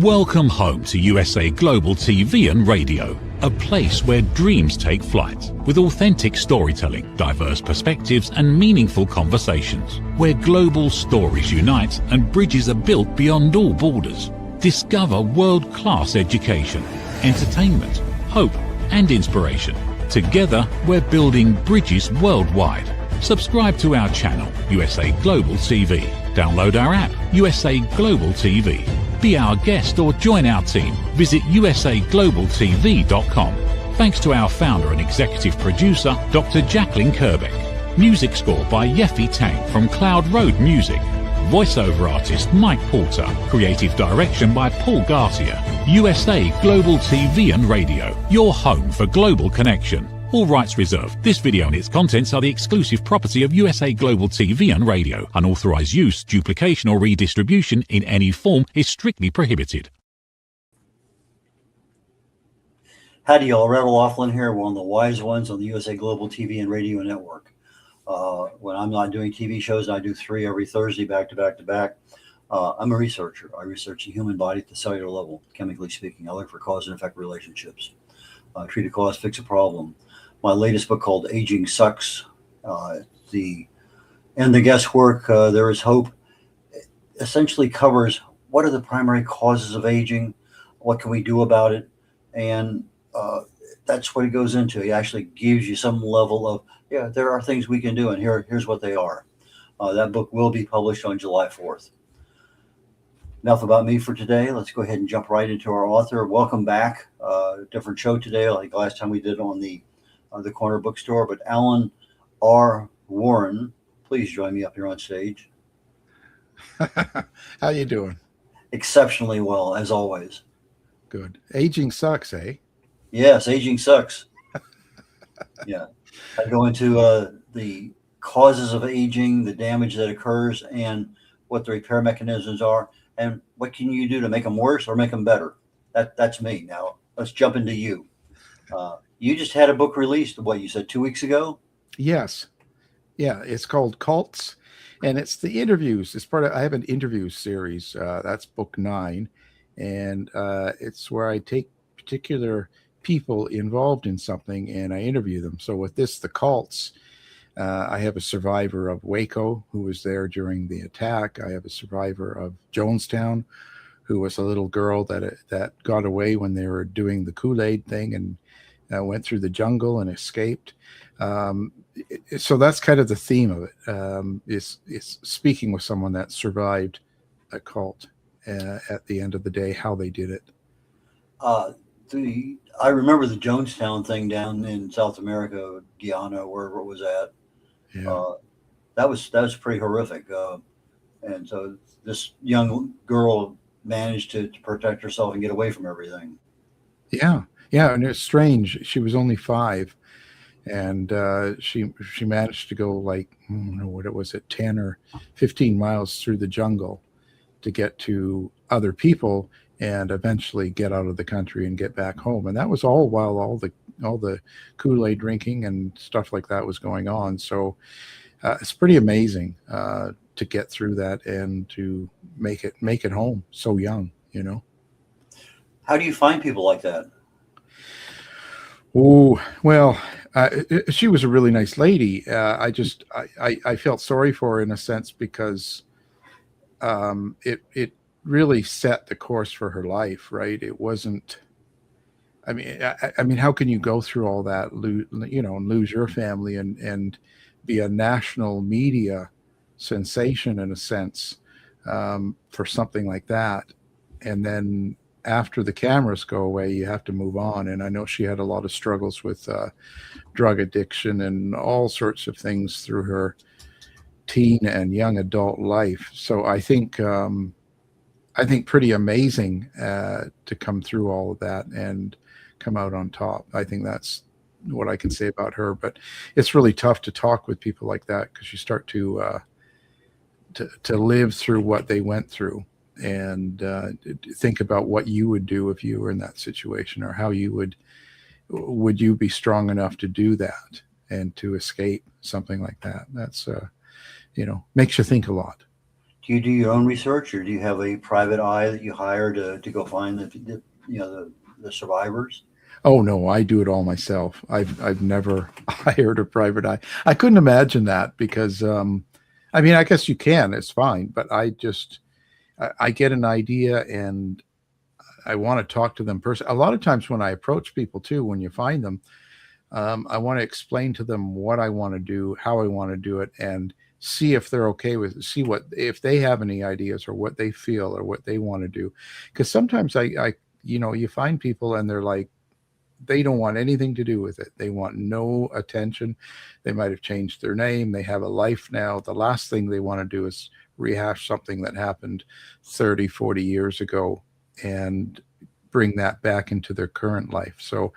Welcome home to USA Global TV and Radio, a place where dreams take flight, with authentic storytelling, diverse perspectives and meaningful conversations, where global stories unite and bridges are built beyond all borders. Discover world-class education, entertainment, hope and inspiration. Together, we're building bridges worldwide. Subscribe to our channel, USA Global TV. Download our app, USA Global TV. Be our guest or join our team. Visit usaglobaltv.com. Thanks to our founder and executive producer, Dr. Jacqueline Kerbeck. Music score by Yeffy Tang from Cloud Road Music. Voiceover artist Mike Porter. Creative direction by Paul Garcia. USA Global TV and Radio. Your home for global connection. All rights reserved. This video and its contents are the exclusive property of USA Global TV and Radio. Unauthorized use, duplication or redistribution in any form is strictly prohibited. Howdy y'all, Rebel Laughlin here, one of the wise ones on the USA Global TV and Radio Network. When I'm not doing TV shows, I do 3 every Thursday back to back to back. I'm a researcher. I research the human body at the cellular level, chemically speaking. I look for cause and effect relationships. Treat a cause, fix a problem. My latest book called Aging Sucks, the guesswork, there is hope, essentially covers what are the primary causes of aging, what can we do about it, and that's what it goes into. It actually gives you some level of, yeah, there are things we can do, and here's what they are. That book will be published on July 4th. Enough about me for today. Let's go ahead and jump right into our author. Welcome back. Different show today, like last time we did on the corner bookstore, but Alan R. Warren, please join me up here on stage. How you doing? Exceptionally well, as always. Good. Aging sucks, eh? Yes, aging sucks. Yeah. I go into the causes of aging, the damage that occurs, and what the repair mechanisms are, and what can you do to make them worse or make them better. That's me. Now, let's jump into you. You just had a book released, what you said, 2 weeks ago? Yes. Yeah, it's called Cults, and it's the interviews. It's part of, I have an interview series. That's book 9, and it's where I take particular people involved in something and I interview them. So with this, the Cults, I have a survivor of Waco who was there during the attack. I have a survivor of Jonestown, who was a little girl that got away when they were doing the Kool-Aid thing and went through the jungle and escaped. So that's kind of the theme of it. Is speaking with someone that survived a cult at the end of the day, how they did it. I remember the Jonestown thing down in South America, Guyana, wherever it was at. Yeah. That was pretty horrific. And so this young girl managed to protect herself and get away from everything. Yeah, and it's strange. She was only 5, and she managed to go like, I don't know what it was, 10 or 15 miles through the jungle to get to other people and eventually get out of the country and get back home. And that was all while all the Kool-Aid drinking and stuff like that was going on. So it's pretty amazing to get through that and to make it home so young, you know. How do you find people like that? Oh, well, she was a really nice lady. I felt sorry for her in a sense because it really set the course for her life, right? It wasn't, I mean, how can you go through all that, and lose your family and be a national media sensation in a sense for something like that, and then after the cameras go away, you have to move on. And I know she had a lot of struggles with drug addiction and all sorts of things through her teen and young adult life. So I think pretty amazing to come through all of that and come out on top. I think that's what I can say about her. But it's really tough to talk with people like that because you start to live through what they went through. And think about what you would do if you were in that situation, or how would you be strong enough to do that and to escape something like that. That's makes you think a lot. Do you do your own research, or do you have a private eye that you hire to go find the survivors? Oh no, I do it all myself. I've never hired a private eye. I couldn't imagine that because I mean, I guess you can, it's fine, but I get an idea and I want to talk to them person. A lot of times when I approach people too, when you find them, I want to explain to them what I want to do, how I want to do it, and see if they're okay with it. See what if they have any ideas or what they feel or what they want to do. Because sometimes you know, you find people and they're like, they don't want anything to do with it. They want no attention. They might have changed their name. They have a life now. The last thing they want to do is rehash something that happened 30, 40 years ago and bring that back into their current life. So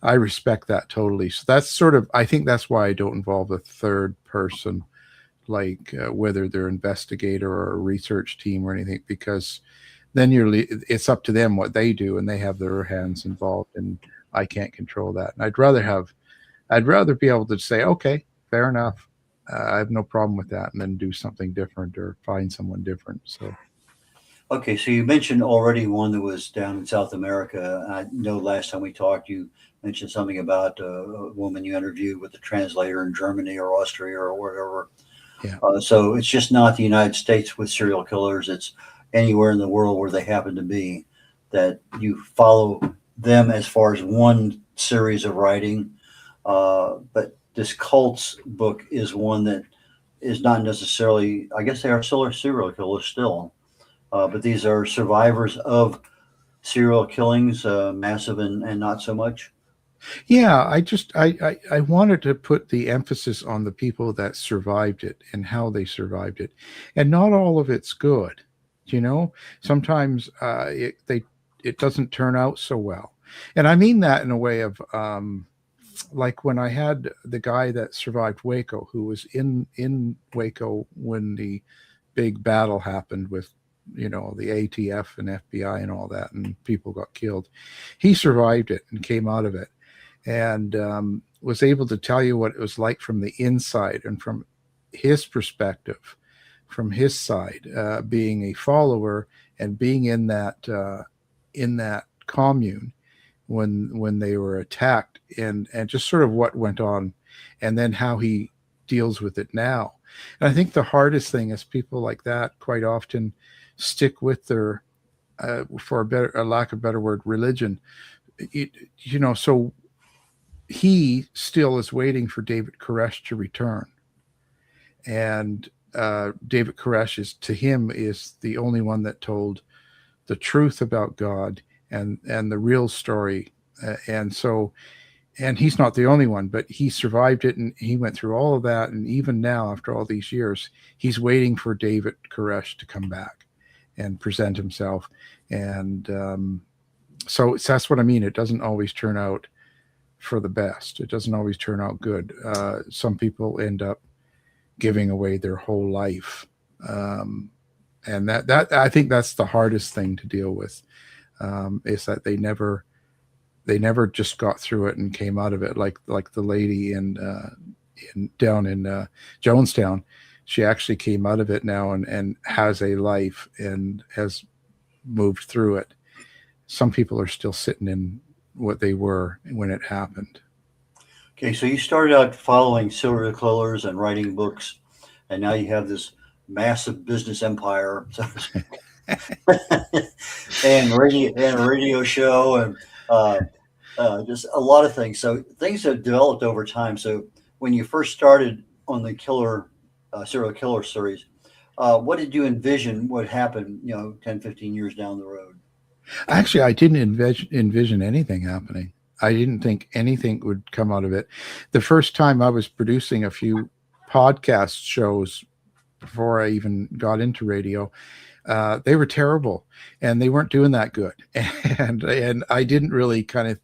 I respect that totally. So that's sort of, I think that's why I don't involve a third person, like whether they're investigator or a research team or anything, because then it's up to them what they do and they have their hands involved, and I can't control that. And I'd rather be able to say, okay, fair enough. I have no problem with that, and then do something different or find someone different. So, Okay, so you mentioned already one that was down in South America. I know last time we talked, you mentioned something about a woman you interviewed with a translator in Germany or Austria or wherever. yeah. So it's just not the United States with serial killers. It's anywhere in the world where they happen to be, that you follow them as far as one series of writing. But this cults book is one that is not necessarily, I guess they are still serial killers still, but these are survivors of serial killings, massive and not so much. Yeah, I wanted to put the emphasis on the people that survived it and how they survived it, and not all of it's good. You know, sometimes it doesn't turn out so well, and I mean that in a way of like when I had the guy that survived Waco, who was in Waco when the big battle happened with, you know, the ATF and FBI and all that, and people got killed. He survived it and came out of it, and was able to tell you what it was like from the inside and from his perspective, from his side, being a follower and being in that commune when they were attacked, and just sort of what went on, and then how he deals with it now. And I think the hardest thing is people like that quite often stick with their for a lack of a better word, religion. You know, so he still is waiting for David Koresh to return, and David Koresh to him is the only one that told the truth about God and the real story, and so, and he's not the only one, but he survived it and he went through all of that, and even now after all these years, he's waiting for David Koresh to come back and present himself, and so that's what I mean. It doesn't always turn out for the best. It doesn't always turn out good. Some people end up giving away their whole life, and that I think that's the hardest thing to deal with, is that they never just got through it and came out of it, like the lady down in Jonestown. She actually came out of it now and has a life and has moved through it. Some people are still sitting in what they were when it happened. Okay, so you started out following serial killers and writing books, and now you have this massive business empire, so to speak, and a radio show, and just a lot of things. So things have developed over time. So when you first started on the serial killer series, what did you envision would happen, 10, 15 years down the road? Actually, I didn't envision anything happening. I didn't think anything would come out of it. The first time I was producing a few podcast shows before I even got into radio, they were terrible and they weren't doing that good. And I didn't really kind of,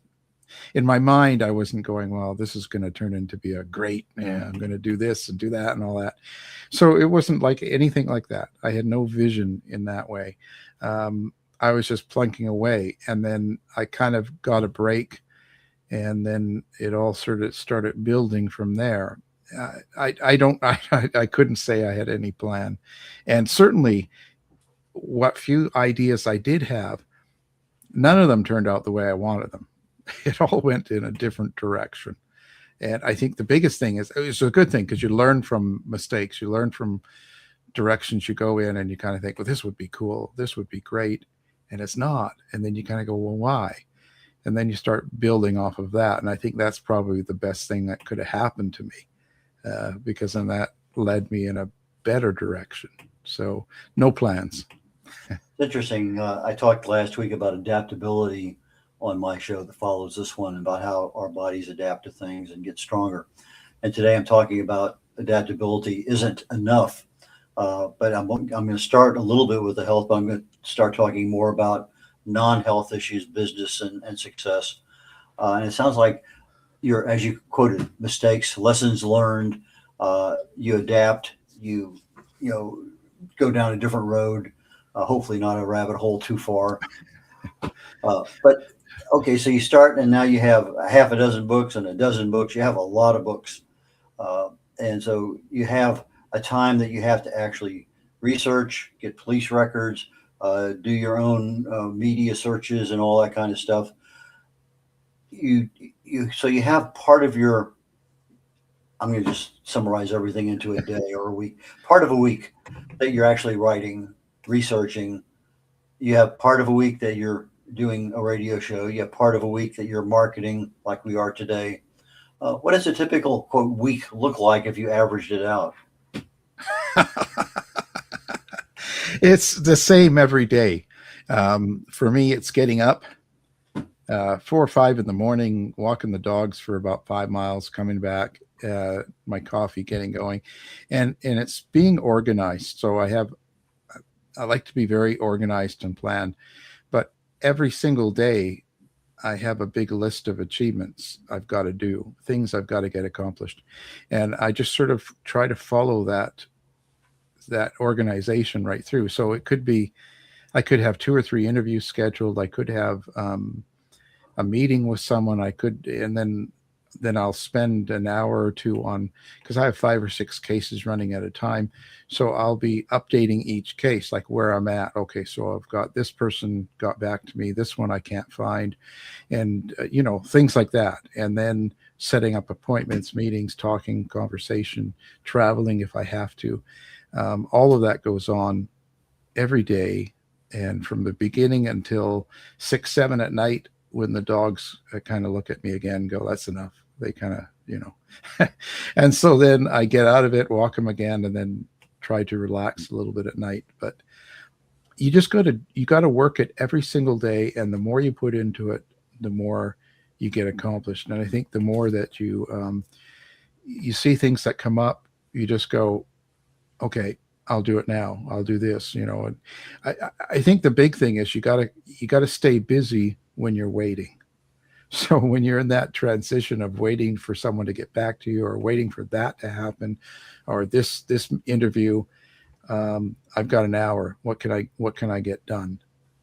in my mind, I wasn't going, well, this is going to turn into be a great, man, I'm going to do this and do that and all that. So it wasn't like anything like that. I had no vision in that way. I was just plunking away, and then I kind of got a break, and then it all sort of started building from there. I don't, I couldn't say I had any plan. And certainly what few ideas I did have, none of them turned out the way I wanted them. It all went in a different direction. And I think the biggest thing is it's a good thing because you learn from mistakes, you learn from directions you go in, and you kind of think, well, this would be cool, this would be great, and it's not. And then you kind of go, well, why? And then you start building off of that. And I think that's probably the best thing that could have happened to me, because then that led me in a better direction. So no plans. It's interesting. I talked last week about adaptability on my show that follows this one, about how our bodies adapt to things and get stronger. And today I'm talking about adaptability isn't enough. But I'm going to start a little bit with the health, but I'm going to start talking more about non-health issues, business and success. And it sounds like as you quoted, mistakes, lessons learned, you adapt, you know, go down a different road, hopefully not a rabbit hole too far. But okay, so you start, and now you have a half a dozen books and a dozen books. You have a lot of books. And so you have a time that you have to actually research, get police records, do your own media searches and all that kind of stuff. So you have part of your, I'm going to just summarize everything into a day or a week, part of a week that you're actually writing, researching. You have part of a week that you're doing a radio show. You have part of a week that you're marketing, like we are today. What does a typical quote week look like if you averaged it out? It's the same every day. For me, it's getting up 4 or 5 in the morning, walking the dogs for about 5 miles, coming back, my coffee, getting going, and it's being organized. So I like to be very organized and planned, but every single day I have a big list of achievements I've got to do, things I've got to get accomplished. And I just sort of try to follow that organization right through. So it could be, I could have 2 or 3 interviews scheduled. I could have a meeting with someone. And then I'll spend an hour or two on, because I have 5 or 6 cases running at a time. So I'll be updating each case, like where I'm at. Okay, so I've got this person got back to me, this one I can't find, and things like that. And then setting up appointments, meetings, talking, conversation, traveling if I have to. All of that goes on every day, and from the beginning until 6, 7 at night, when the dogs kind of look at me again, go, that's enough. They kind of, and so then I get out of it, walk them again, and then try to relax a little bit at night. But you got to work it every single day. And the more you put into it, the more you get accomplished. And I think the more that you see things that come up, you just go, okay, I'll do it now. I'll do this, And I think the big thing is you gotta stay busy when you're waiting. So when you're in that transition of waiting for someone to get back to you, or waiting for that to happen, or this interview, I've got an hour. What can I get done?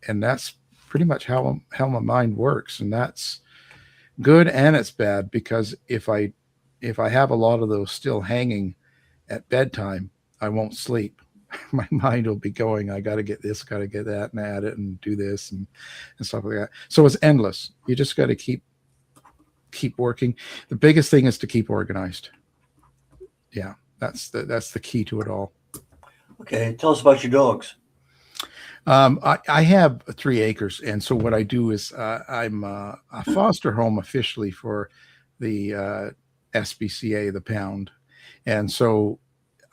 And that's pretty much how my mind works. And that's good and it's bad, because if I have a lot of those still hanging at bedtime, I won't sleep. My mind will be going, I got to get this, got to get that, and add it and do this and stuff like that. So it's endless. You just got to keep working. The biggest thing is to keep organized. Yeah, that's the key to it all. Okay, tell us about your dogs. I have 3 acres, and so what I do is I'm a foster home officially for the SPCA, the pound, and so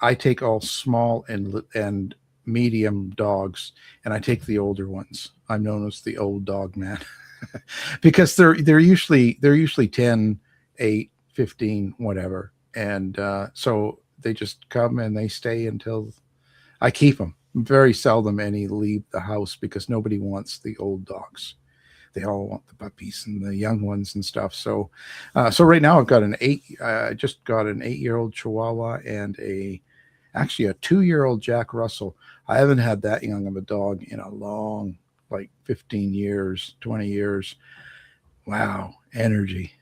I take all small and medium dogs, and I take the older ones. I'm known as the old dog man because they're usually 10, 8, 15, whatever. And so they just come and they stay until I keep them. Very seldom any leave the house, because nobody wants the old dogs. They all want the puppies and the young ones and stuff. So right now I've got I just got an 8-year-old Chihuahua and actually a 2-year-old Jack Russell. I haven't had that young of a dog in a long, like 15 years, 20 years. Wow, energy.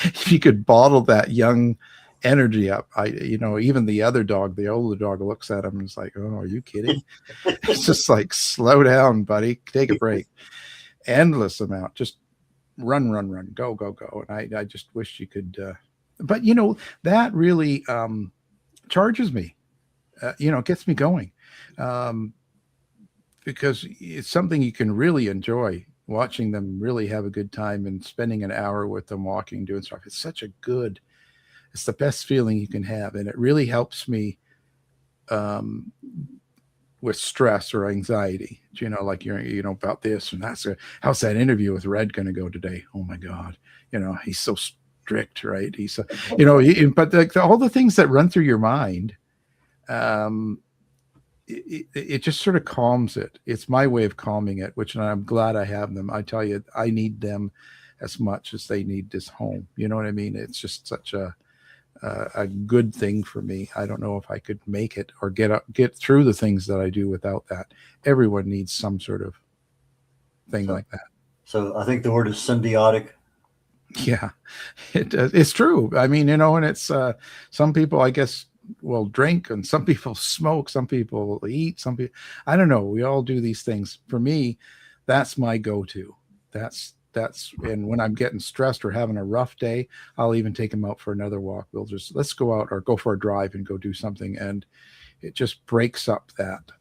If you could bottle that young energy up. Even the other dog, the older dog, looks at him and is like, "Oh, are you kidding?" It's just like, slow down, buddy. Take a break. Endless amount. Just run, run, run, go, go, go. And I just wish you could. But that really charges me. Gets me going, because it's something you can really enjoy, watching them really have a good time and spending an hour with them walking, doing stuff. It's the best feeling you can have, and it really helps me with stress or anxiety. Like about this and how's that interview with Red going to go today? Oh my God, he's so strict, right? He's but all the things that run through your mind, it just sort of calms it. It's my way of calming it, which I'm glad I have them. I tell you, I need them as much as they need this home. You know what I mean? It's just such a good thing for me. I don't know if I could make it or get through the things that I do without that. Everyone needs some sort of thing like that. So I think the word is symbiotic. Yeah, it's true. I mean, and it's some people, I guess, will drink, and some people smoke, some people eat, some people, I don't know. We all do these things. For me, that's my go-to. That's and when I'm getting stressed or having a rough day, I'll even take them out for another walk. Let's go out or go for a drive and go do something. And it just breaks up that,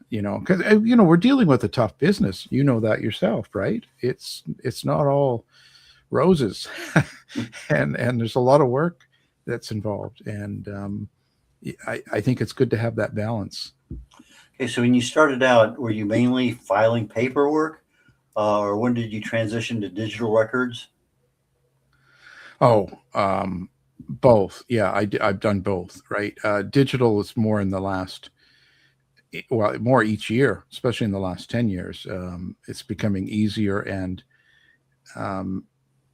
because, we're dealing with a tough business. You know that yourself, right? It's not all roses and there's a lot of work that's involved. And I think it's good to have that balance. Okay. So when you started out, were you mainly filing paperwork? Or when did you transition to digital records? Oh, both. Yeah, I've done both, right? Digital is more in the last, more each year, especially in the last 10 years. It's becoming easier and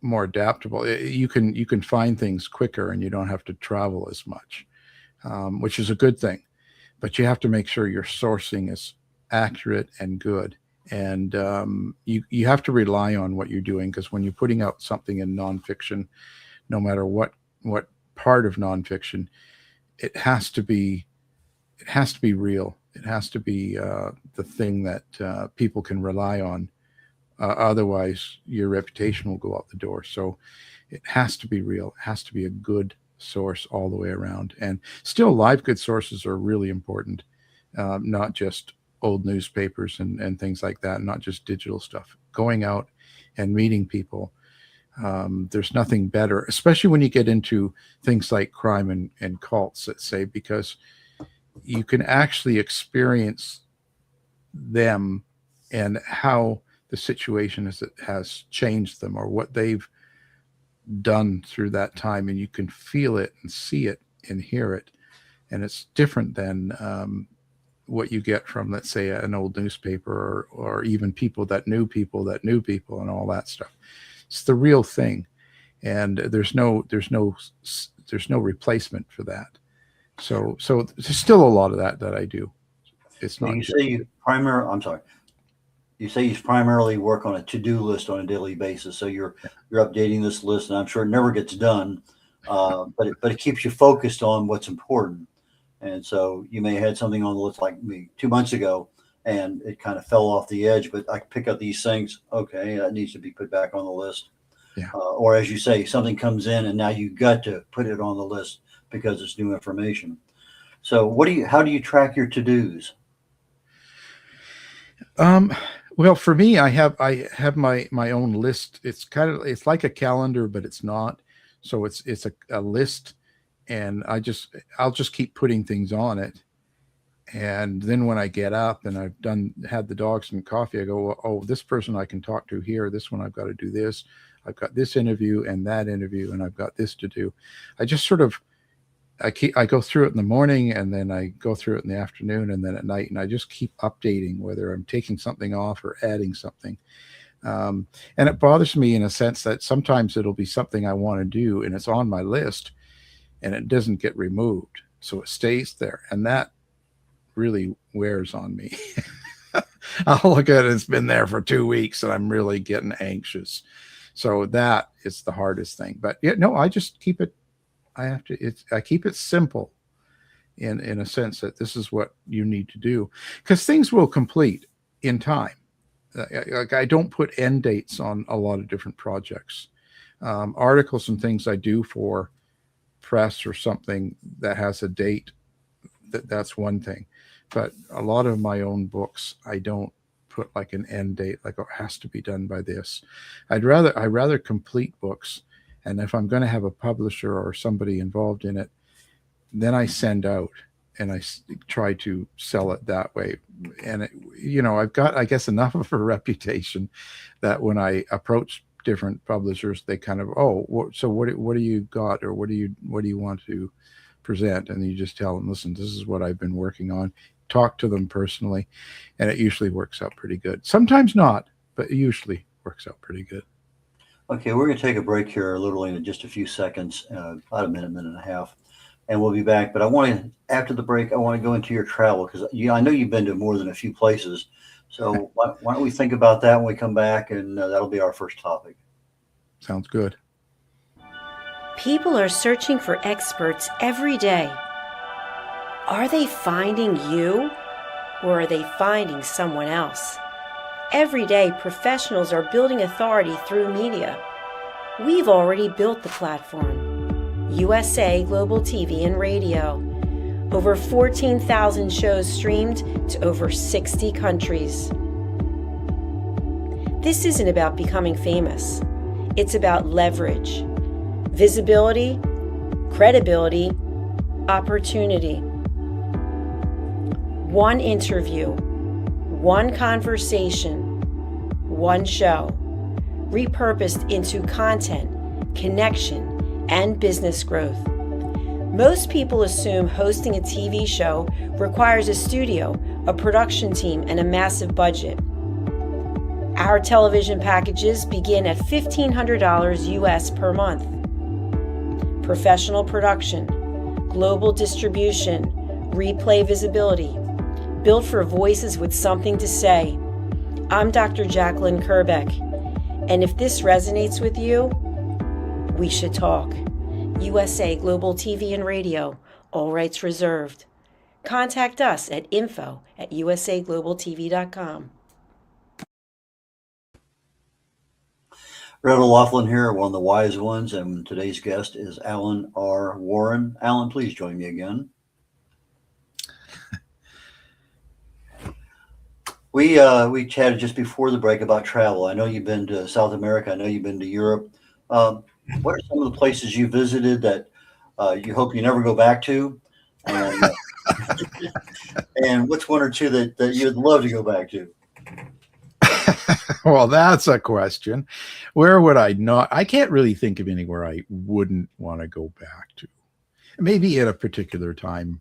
more adaptable. You can find things quicker and you don't have to travel as much, which is a good thing. But you have to make sure your sourcing is accurate and good. And you have to rely on what you're doing, because when you're putting out something in nonfiction, no matter what part of nonfiction, it has to be real. It has to be the thing that people can rely on. Otherwise, your reputation will go out the door. So it has to be real. It has to be a good source all the way around. And still, live good sources are really important, not just old newspapers and things like that, not just digital stuff. Going out and meeting people. There's nothing better, especially when you get into things like crime and cults, let's say, because you can actually experience them and how the situation has changed them, or what they've done through that time. And you can feel it and see it and hear it. And it's different than what you get from, let's say, an old newspaper, or even people that knew people and all that stuff. It's the real thing, and there's no replacement for that. So there's still a lot of that I do. It's not. You say you primarily work on a to-do list on a daily basis. So you're updating this list, and I'm sure it never gets done, but it keeps you focused on what's important. And so you may have had something on the list like me 2 months ago, and it kind of fell off the edge, but I pick up these things. Okay, that needs to be put back on the list. Yeah. Or as you say, something comes in and now you got to put it on the list because it's new information. So how do you track your to-dos? Well, for me, I have my own list. It's like a calendar, but it's not. So it's a list, and I'll just keep putting things on it. And then when I get up and I've had the dogs some coffee, I go, oh, this person I can talk to here. This one I've got to do this. I've got this interview and that interview, and I've got this to do. I just sort of, I go through it in the morning, and then I go through it in the afternoon, and then at night, and I just keep updating whether I'm taking something off or adding something. And it bothers me in a sense that sometimes it'll be something I want to do, and it's on my list, and it doesn't get removed. So it stays there. And that really wears on me. I'll look at it, it's been there for 2 weeks, and I'm really getting anxious. So that is the hardest thing. But yeah, no, I just keep it I keep it simple in a sense that this is what you need to do, because things will complete in time. Like I don't put end dates on a lot of different projects. Articles and things I do for press or something that has a date, that's one thing. But a lot of my own books, I don't put like an end date, like oh, it has to be done by this. I rather complete books, and if I'm going to have a publisher or somebody involved in it, then I send out and try to sell it that way. And I've got, I guess, enough of a reputation that when I approach different publishers, they kind of, oh, so what do you got, or what do you want to present? And you just tell them, listen, this is what I've been working on. Talk to them personally, and it usually works out pretty good. Sometimes not, but it usually works out pretty good. Okay, we're going to take a break here, literally in just a few seconds, about a minute, minute and a half, and we'll be back. But I want to, after the break, I want to go into your travel, because I know you've been to more than a few places. So why don't we think about that when we come back, and that'll be our first topic. Sounds good. People are searching for experts every day. Are they finding you, or are they finding someone else? Every day, professionals are building authority through media. We've already built the platform. USA Global TV and Radio. Over 14,000 shows streamed to over 60 countries. This isn't about becoming famous. It's about leverage, visibility, credibility, opportunity. One interview, one conversation, one show, repurposed into content, connection, and business growth. Most people assume hosting a TV show requires a studio, a production team, and a massive budget. Our television packages begin at $1,500 US per month. Professional production, global distribution, replay visibility, built for voices with something to say. I'm Dr. Jacqueline Kerbeck, and if this resonates with you, we should talk. USA Global TV and Radio, all rights reserved. Contact us at info@usaglobaltv.com. Red O'Loughlin here, one of the wise ones, and today's guest is Alan R. Warren. Alan, please join me again. We chatted just before the break about travel. I know you've been to South America. I know you've been to Europe. What are some of the places you visited that you hope you never go back to? And what's one or two that you'd love to go back to? Well, that's a question. Where would I not? I can't really think of anywhere I wouldn't want to go back to. Maybe at a particular time,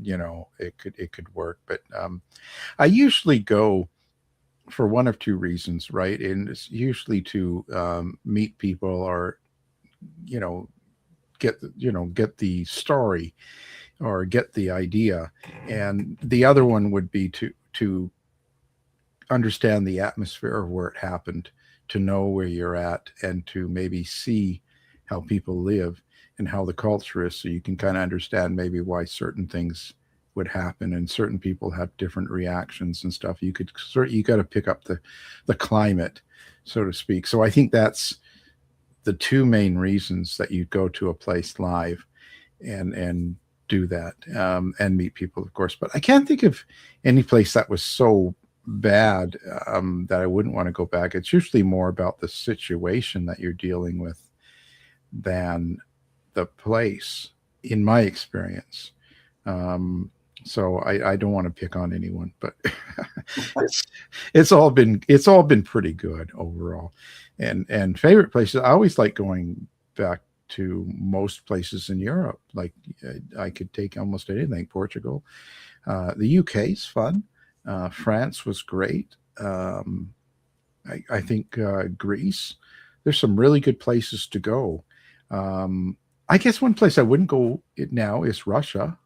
it could work. But I usually go for one of two reasons, right? And it's usually to meet people, or get the story, or get the idea. And the other one would be to understand the atmosphere of where it happened, to know where you're at, and to maybe see how people live and how the culture is, so you can kind of understand maybe why certain things would happen, and certain people have different reactions and stuff. You got to pick up the climate, so to speak. So I think that's the two main reasons that you go to a place live and do that, and meet people, of course. But I can't think of any place that was so bad that I wouldn't want to go back. It's usually more about the situation that you're dealing with than the place, in my experience. So I don't want to pick on anyone, but it's all been pretty good overall. And favorite places, I always like going back to most places in Europe. Like I could take almost anything. Portugal, the UK's fun. France was great. I think Greece. There's some really good places to go. I guess one place I wouldn't go now is Russia.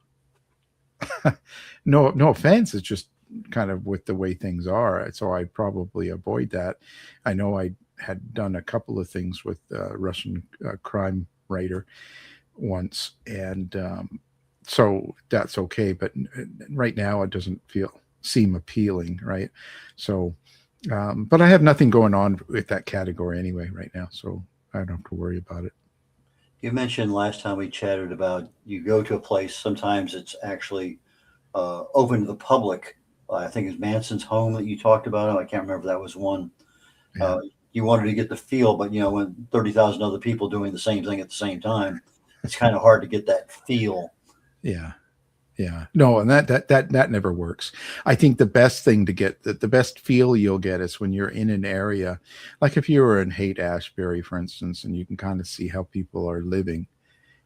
No offense. It's just kind of with the way things are. So I'd probably avoid that. I know I had done a couple of things with Russian crime writer, once, and so that's okay. But right now, it doesn't seem appealing, right? So, but I have nothing going on with that category anyway right now, so I don't have to worry about it. You mentioned last time we chatted about you go to a place, sometimes it's actually open to the public. I think it's Manson's home that you talked about. I can't remember if that was one. Yeah. You wanted to get the feel, but when 30,000 other people doing the same thing at the same time, it's kind of hard to get that feel. Yeah. Yeah. No, and that never works. I think the best thing to get the best feel you'll get is when you're in an area, like if you were in Haight-Ashbury, for instance, and you can kind of see how people are living,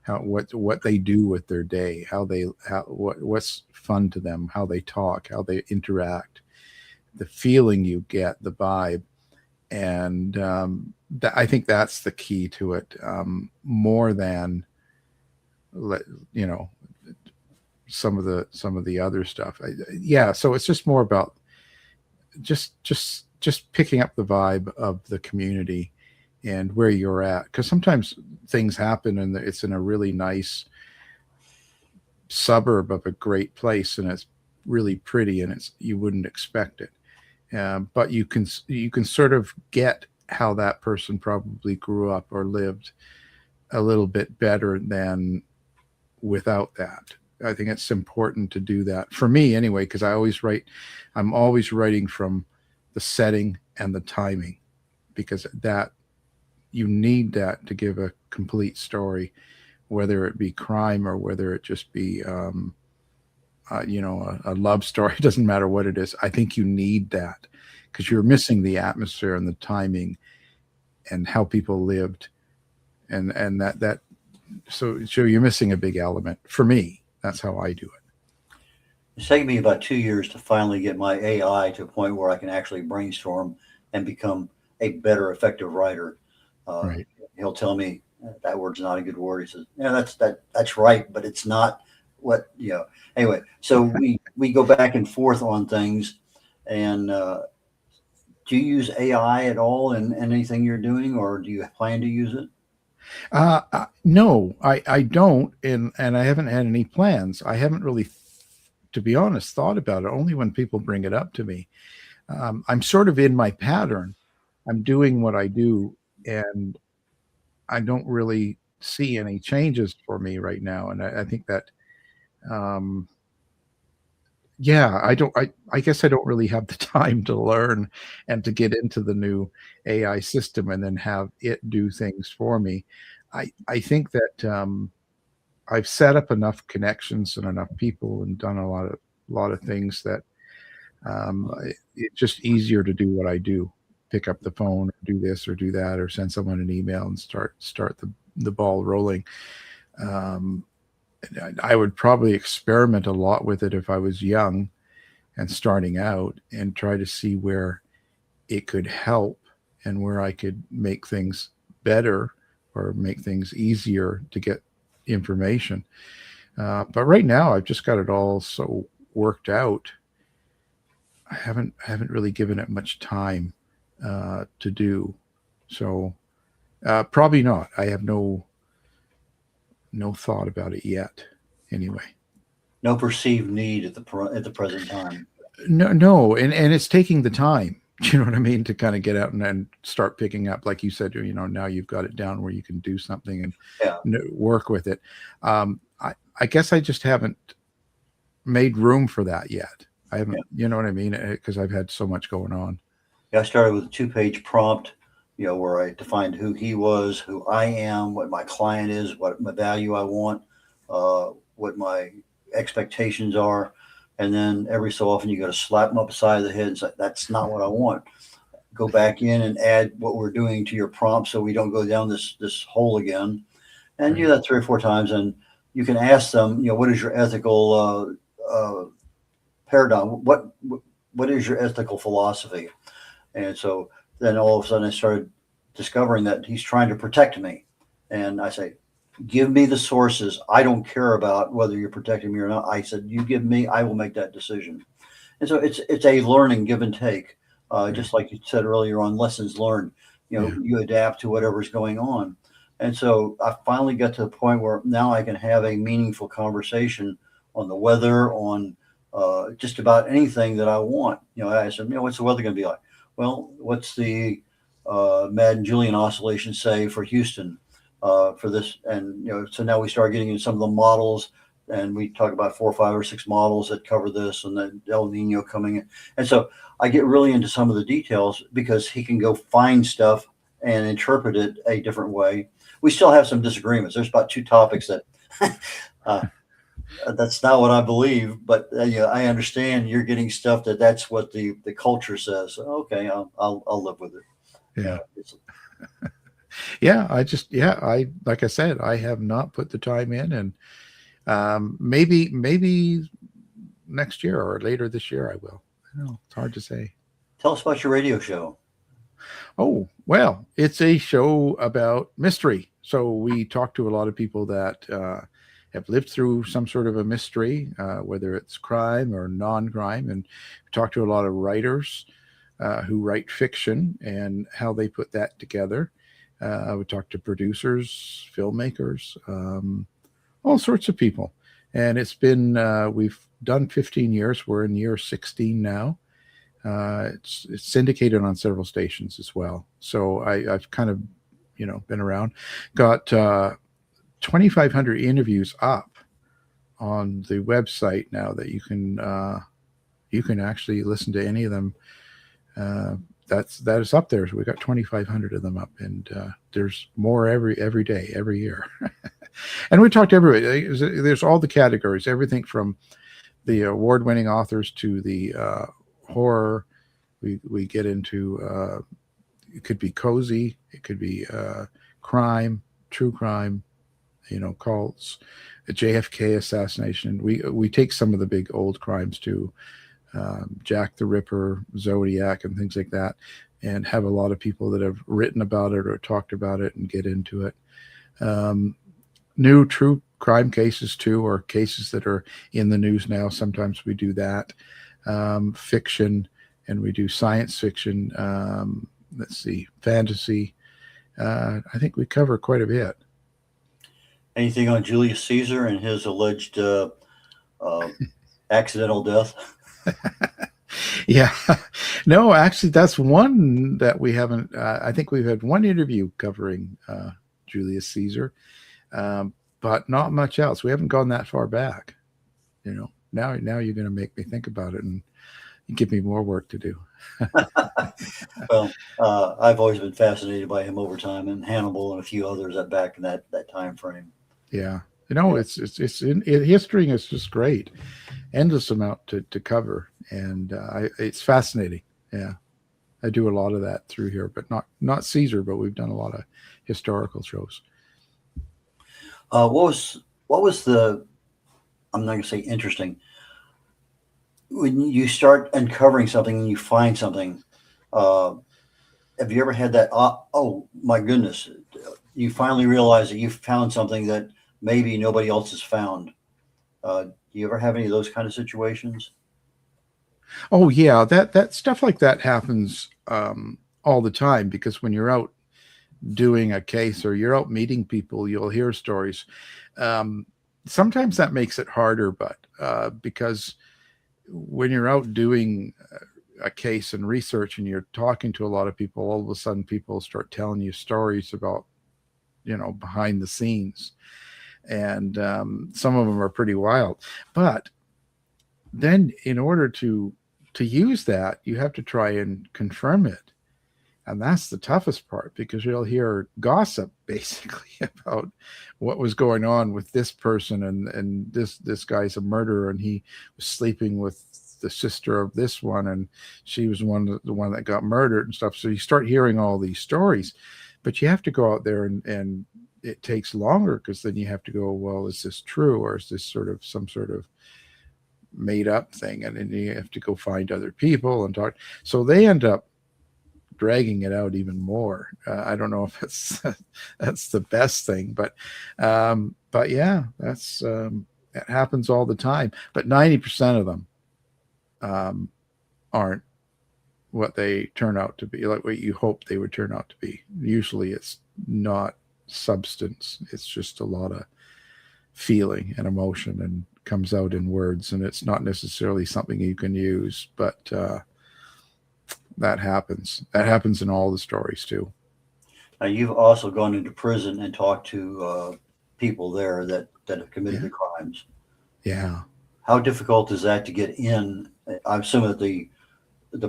what they do with their day, what's fun to them, how they talk, how they interact, the feeling you get, the vibe, and I think that's the key to it, more than you know some of the other stuff. Yeah, so it's just more about just picking up the vibe of the community and where you're at, because sometimes things happen and it's in a really nice suburb of a great place and it's really pretty and you wouldn't expect it, but you can sort of get how that person probably grew up or lived a little bit better than without that. I think it's important to do that for me anyway, because I'm always writing from the setting and the timing, because that you need that to give a complete story, whether it be crime or whether it just be a love story. It doesn't matter what it is. I think you need that because you're missing the atmosphere and the timing and how people lived, and that so you're missing a big element. For me, that's how I do it. It's taken me about 2 years to finally get my AI to a point where I can actually brainstorm and become a better, effective writer. Right. He'll tell me that word's not a good word. He says, "Yeah, that's right, but it's not what." Anyway, so we go back and forth on things. And do you use AI at all in anything you're doing, or do you plan to use it? No, I don't, and I haven't had any plans. I haven't really, to be honest, thought about it. Only when people bring it up to me. I'm sort of in my pattern. I'm doing what I do, and I don't really see any changes for me right now. And I think that, um, yeah, I guess I don't really have the time to learn and to get into the new AI system and then have it do things for me. I think that, I've set up enough connections and enough people and done a lot of things that, it's just easier to do what I do. Pick up the phone, or do this or do that, or send someone an email and start the ball rolling. Um, I would probably experiment a lot with it if I was young and starting out, and try to see where it could help and where I could make things better or make things easier to get information. But right now, I've just got it all so worked out. I haven't really given it much time to do. So probably not. I have no thought about it yet. Anyway, No perceived need at the present time. no, and it's taking the time. You know what I mean, to kind of get out and start picking up, like you said. Now you've got it down where you can do something and Yeah. work with it. I guess I just haven't made room for that yet. I haven't, you know what I mean, because I've had so much going on. Yeah, I started with a 2-page prompt, where I defined who he was, who I am, what my client is, what my value I want, what my expectations are. And then every so often you got to slap them upside the head and say, "That's not what I want." Go back in and add what we're doing to your prompt so we don't go down this hole again. And do that 3 or 4 times. And you can ask them, what is your ethical paradigm? What is your ethical philosophy? And so then all of a sudden I started discovering that he's trying to protect me. And I say, "Give me the sources. I don't care about whether you're protecting me or not." I said, "You give me, I will make that decision." And so it's a learning give and take. Just like you said earlier on lessons learned, you adapt to whatever's going on. And so I finally got to the point where now I can have a meaningful conversation on the weather, on just about anything that I want. I said, what's the weather going to be like? Well, what's the Madden-Julian oscillation say for Houston for this? And so now we start getting into some of the models, and we talk about 4 or 5 or 6 models that cover this, and then El Nino coming in. And so I get really into some of the details because he can go find stuff and interpret it a different way. We still have some disagreements. There's about 2 topics that that's not what I believe, but I understand you're getting stuff that's what the culture says. Okay, I'll live with it. Yeah. Yeah, I like I said, I have not put the time in, and maybe next year or later this year I will. I don't know, it's hard to say. Tell us about your radio show. Oh, well, it's a show about mystery. So we talk to a lot of people that have lived through some sort of a mystery, whether it's crime or non-crime, and we talk to a lot of writers who write fiction and how they put that together. We talk to producers, filmmakers, all sorts of people. And it's been, we've done 15 years. We're in year 16 now. It's syndicated on several stations as well. So I've kind of, been around. Got 2,500 interviews up on the website now that you can actually listen to any of them. That is up there. So we got 2,500 of them up, and there's more every day, every year. And we talked to everybody. There's all the categories, everything from the award-winning authors to the horror. We get into it could be cozy, it could be crime, true crime, cults, a JFK assassination. We take some of the big old crimes too. Jack the Ripper, Zodiac, and things like that, and have a lot of people that have written about it or talked about it and get into it. New true crime cases too, or cases that are in the news now. Sometimes we do that. Fiction, and we do science fiction. Let's see, fantasy. I think we cover quite a bit. Anything on Julius Caesar and his alleged accidental death? Yeah, no, actually, that's one that we haven't. I think we've had one interview covering Julius Caesar, but not much else. We haven't gone that far back. Now you're going to make me think about it and give me more work to do. Well, I've always been fascinated by him over time, and Hannibal and a few others back in that time frame. Yeah, it's in history. It's just great, endless amount to cover, and it's fascinating. Yeah, I do a lot of that through here, but not Caesar, but we've done a lot of historical shows. What was the? I'm not going to say interesting. When you start uncovering something and you find something, have you ever had that? Oh my goodness! You finally realize that you found something that maybe nobody else has found. Do you ever have any of those kind of situations? Oh yeah, that stuff like that happens all the time, because when you're out doing a case or you're out meeting people, you'll hear stories. Sometimes that makes it harder, but because when you're out doing a case and research and you're talking to a lot of people, all of a sudden people start telling you stories about, behind the scenes. And some of them are pretty wild. But then in order to use that, you have to try and confirm it. And that's the toughest part, because you'll hear gossip basically about what was going on with this person, and this guy's a murderer, and he was sleeping with the sister of this one, and she was the one that got murdered and stuff. So you start hearing all these stories, but you have to go out there and it takes longer, because then you have to go, well, is this true, or is this some sort of made up thing? And then you have to go find other people and talk. So they end up dragging it out even more. I don't know if that's the best thing, but yeah, that's it happens all the time. But 90% of them aren't what they turn out to be, like what you hope they would turn out to be. Usually it's not substance. It's just a lot of feeling and emotion, and comes out in words, and it's not necessarily something you can use, but that happens in all the stories too. Now, you've also gone into prison and talked to people there that have committed the crimes. Yeah. How difficult is that to get in? I assume that the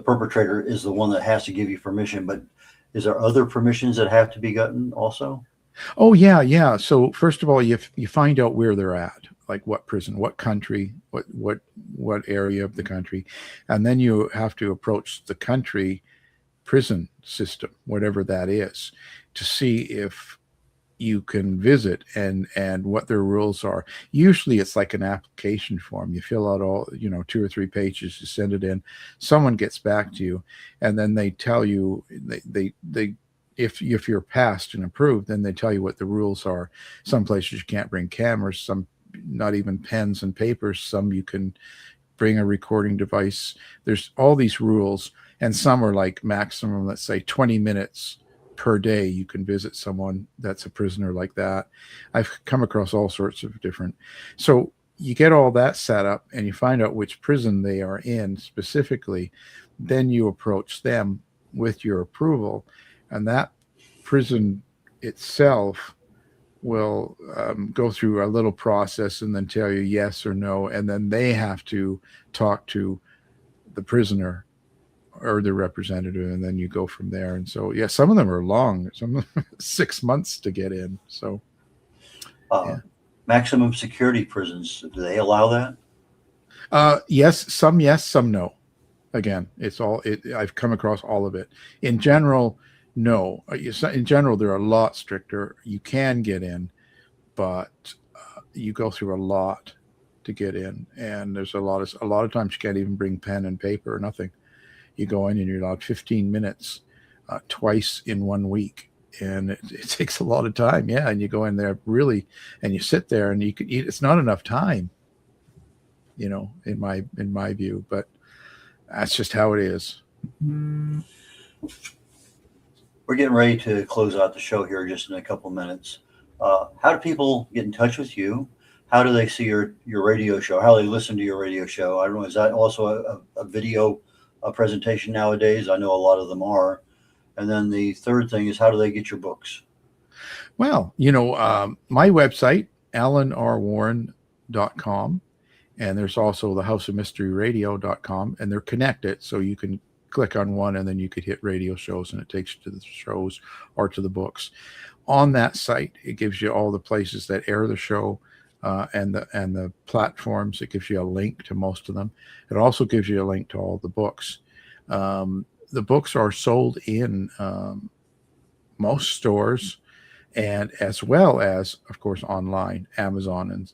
perpetrator is the one that has to give you permission, but is there other permissions that have to be gotten also? Oh yeah. So first of all, you find out where they're at, like what prison, what country, what area of the country, and then you have to approach the country prison system, whatever that is, to see if you can visit and what their rules are. Usually it's like an application form. You fill out all, 2 or 3 pages, you send it in, someone gets back to you, and then they tell you, they if you're passed and approved, then they tell you what the rules are. Some places you can't bring cameras, some not even pens and papers, some you can bring a recording device. There's all these rules, and some are like maximum, let's say 20 minutes per day you can visit someone that's a prisoner like that. I've come across all sorts of different. So you get all that set up and you find out which prison they are in specifically. Then you approach them with your approval, and that prison itself will go through a little process and then tell you yes or no, and then they have to talk to the prisoner or the representative, and then you go from there. And so, yeah, some of them are long, some of them 6 months to get in. So maximum security prisons, do they allow that? Yes, some no. Again, I've come across all of it. In general, no. In general, they're a lot stricter. You can get in, but you go through a lot to get in, and there's a lot of times you can't even bring pen and paper or nothing. You go in and you're allowed 15 minutes twice in 1 week, and it takes a lot of time. Yeah, and you go in there really, and you sit there and you can eat. It's not enough time, in my view, but that's just how it is. We're getting ready to close out the show here just in a couple minutes. How do people get in touch with you? How do they see your radio show? How do they listen to your radio show? I don't know. Is that also a video presentation nowadays? I know a lot of them are. And then the third thing is, how do they get your books? Well, my website, alanrwarren.com, and there's also the houseofmysteryradio.com, and they're connected, so you can click on one and then you could hit radio shows and it takes you to the shows or to the books. On that site, it gives you all the places that air the show, and the platforms. It gives you a link to most of them. It also gives you a link to all the books. The books are sold in most stores, and as well as, of course, online, Amazon and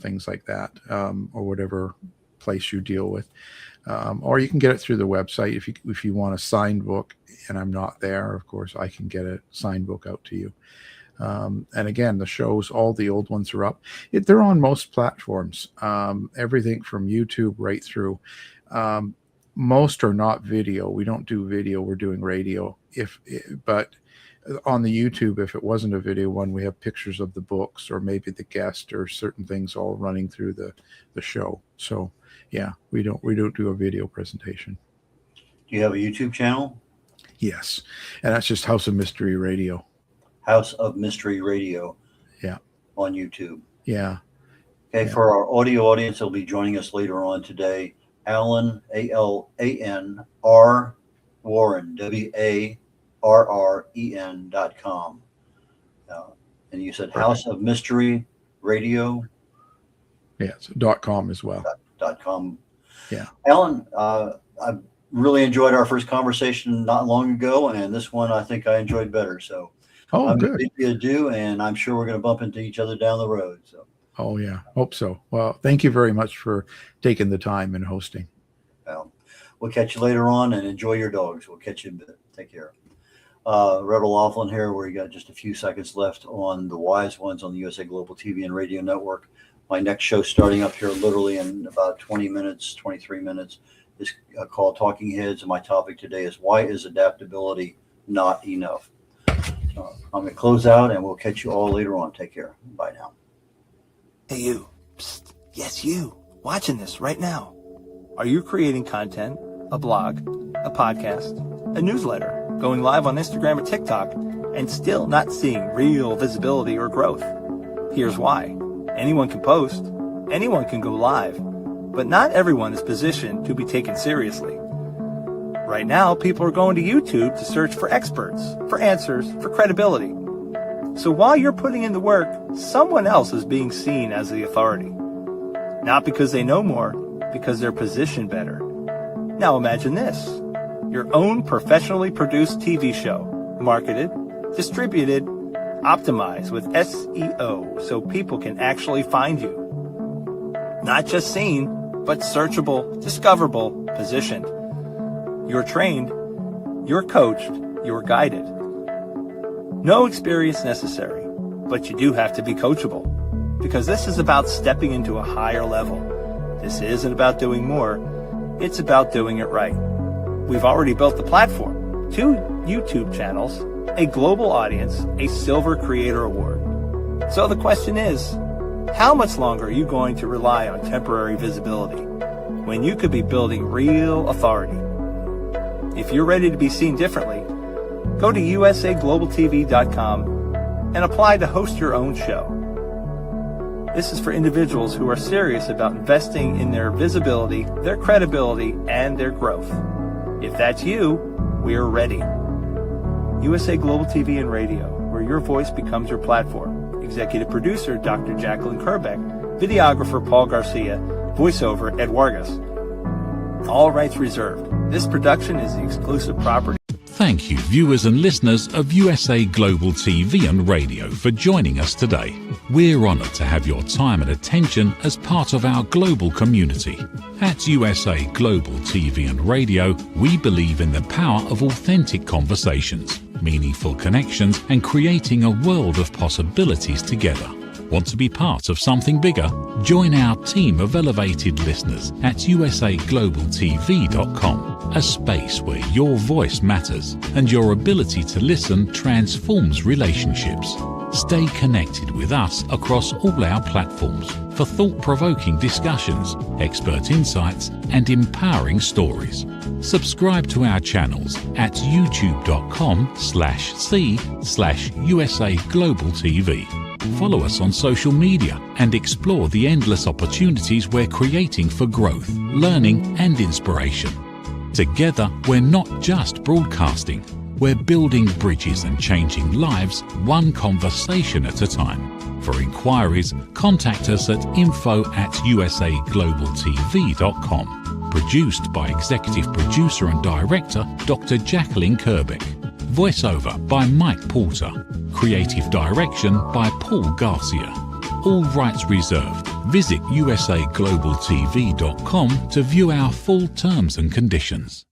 things like that, or whatever place you deal with. Or you can get it through the website. If you want a signed book and I'm not there, of course, I can get a signed book out to you. And again, the shows, all the old ones are up. They're on most platforms, everything from YouTube right through. Most are not video. We don't do video. We're doing radio. But on the YouTube, if it wasn't a video one, we have pictures of the books or maybe the guest or certain things all running through the show. So yeah, we don't do a video presentation. Do you have a YouTube channel? Yes, and that's just House of Mystery Radio. House of Mystery Radio. Yeah. On YouTube. Yeah. Okay. Yeah. For our audio audience, they'll be joining us later on today. Alan, ALANR Warren, WARREN.com. And you said House of Mystery Radio. Yeah, so .com as well. .com. Yeah. Alan, I really enjoyed our first conversation not long ago, and this one I think I enjoyed better. So I'm good. going to bid you adieu, and I'm sure we're going to bump into each other down the road. So. Oh yeah, hope so. Well, thank you very much for taking the time and hosting. Well, we'll catch you later on, and enjoy your dogs. We'll catch you in a bit. Take care. Rebel Laughlin here. We got just a few seconds left on the Wise Ones on the USA Global TV and Radio Network. My next show starting up here literally in about 20 minutes, 23 minutes is called Talking Heads. And my topic today is, why is adaptability not enough? I'm going to close out, and we'll catch you all later on. Take care. Bye now. Hey, you. Psst. Yes, you. Watching this right now. Are you creating content, a blog, a podcast, a newsletter, going live on Instagram or TikTok, and still not seeing real visibility or growth? Here's why. Anyone can post, anyone can go live, but not everyone is positioned to be taken seriously. Right now, people are going to YouTube to search for experts, for answers, for credibility. So while you're putting in the work, someone else is being seen as the authority. Not because they know more, because they're positioned better. Now imagine this. Your own professionally produced TV show, marketed, distributed, optimized with SEO so people can actually find you. Not just seen, but searchable, discoverable, positioned. You're trained, you're coached, you're guided. No experience necessary, but you do have to be coachable, because this is about stepping into a higher level. This isn't about doing more, it's about doing it right. We've already built the platform, 2 YouTube channels, a global audience, a Silver Creator Award. So the question is, how much longer are you going to rely on temporary visibility when you could be building real authority? If you're ready to be seen differently, go to usaglobaltv.com and apply to host your own show. This is for individuals who are serious about investing in their visibility, their credibility, and their growth. If that's you, we're ready. USA Global TV and Radio, where your voice becomes your platform. Executive producer, Dr. Jacqueline Kerbeck. Videographer, Paul Garcia. Voiceover, Ed Vargas. All rights reserved. This production is the exclusive property. Thank you, viewers and listeners of USA Global TV and Radio, for joining us today. We're honoured to have your time and attention as part of our global community. At USA Global TV and Radio, we believe in the power of authentic conversations, meaningful connections, and creating a world of possibilities together. Want to be part of something bigger? Join our team of elevated listeners at usaglobaltv.com, a space where your voice matters and your ability to listen transforms relationships. Stay connected with us across all our platforms for thought-provoking discussions, expert insights, and empowering stories. Subscribe to our channels at youtube.com/c/usaglobaltv. Follow us on social media and explore the endless opportunities we're creating for growth, learning, and inspiration. Together, we're not just broadcasting, we're building bridges and changing lives one conversation at a time. For inquiries, contact us at info@usaglobaltv.com. Produced by Executive Producer and Director Dr. Jacqueline Kerbeck. Voiceover by Mike Porter. Creative direction by Paul Garcia. All rights reserved. Visit usaglobaltv.com to view our full terms and conditions.